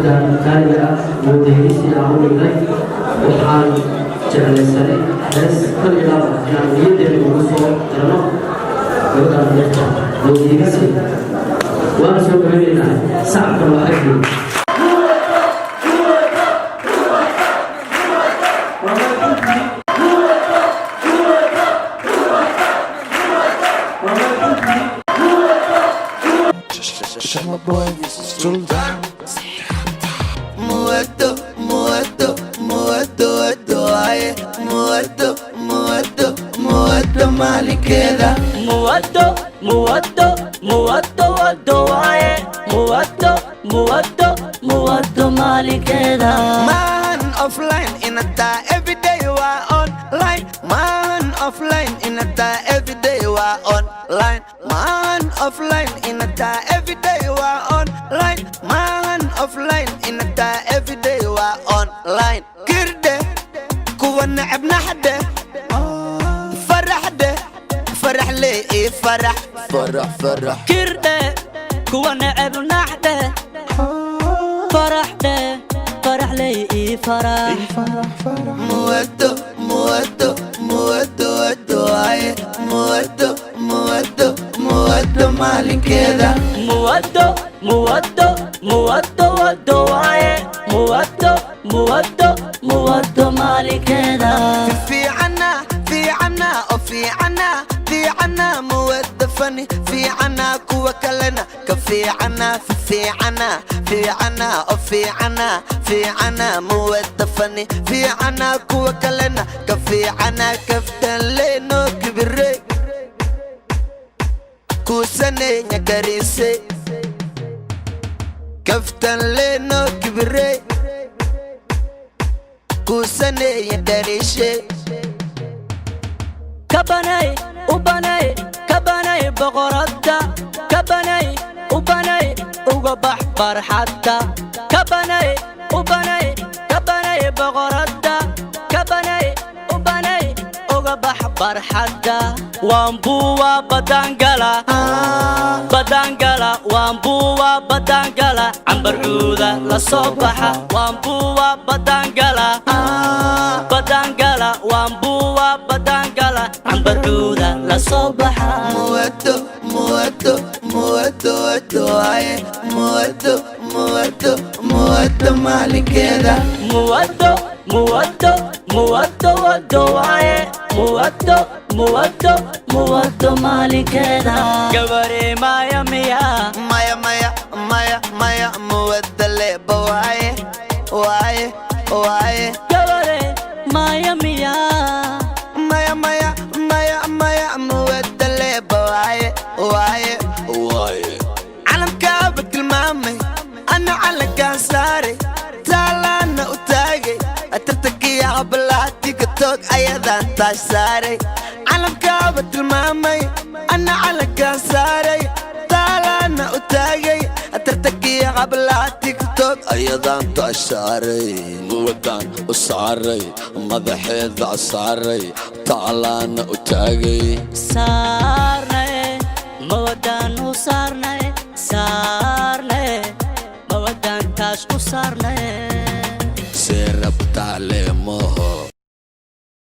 كان مديريسي عمري وحال جلسني بس كل إضافة يعني يدري وصول ترى وكان يرجع مديريسي وأنا سوف أقول صعب الواحد Muerto, muerto, muerto, ay, muerto, muerto, muerto, mal y queda. Muerto, muerto, muerto, ay, muerto, muerto, muerto, mal y queda. Man offline in a tie, every day you are online. Man offline in a tie, every day you are online. Man offline in a tie, every day you are online. Man offline in a tie, every day you are online. Kirde, kuwa nacibna xade, faraxde, farax lee farax, farax farax. Kirde, kuwa nacibna xade, faraxde, farax lee farax. Muerto, muerto, muerto, ay, muerto, muerto, muerto, mal y queda. Muerto, muerto, muerto, ay, muerto, muerto, muerto, mal y queda. في عنا وفي عنا موت فني في عنا كوا كلنا كفي عنا وفي عنا موت فني في عنا كوا كلنا كفي عنا كفتن لينو كبري كوسني نكريسي كفتن لينو كبري كوسني يدريشي كبناي وبناي كبناي بغرده كبناي وبناي وقبح فرحته كبناي وبناي كبناي بغرده كبناي وبناي وقبح فرحته وانبوه بدانقلا وانبوه بدانقلا عنبر عوده لصبحه وانبوه بدانقلا وانبوه بدانقلا عنبر عوده لصبحه muerto, muerto, muerto, ay, muerto, muerto, muerto, mal y queda. Muerto, muerto, muerto, ay, muerto, muerto, muerto, mal y queda. Gabare maya mia, maya, muerto le boy, why, gabare maya mia. maya, muerto le boy, why. علم كابك المامي أنا على كاساري تالانا وتاقي أترتكي عبلاتي كتوك أيضا تاش ساري علم كابك المامي أنا على كاساري تالانا وتاقي أترتكي عبلاتي كتوك أيضا تاش ساري مودان وصاري مضحيد عصاري تالانا وتاقي صارنا مودان وصارنا صارنا مودان تاش وصارنا سيرب تعليمه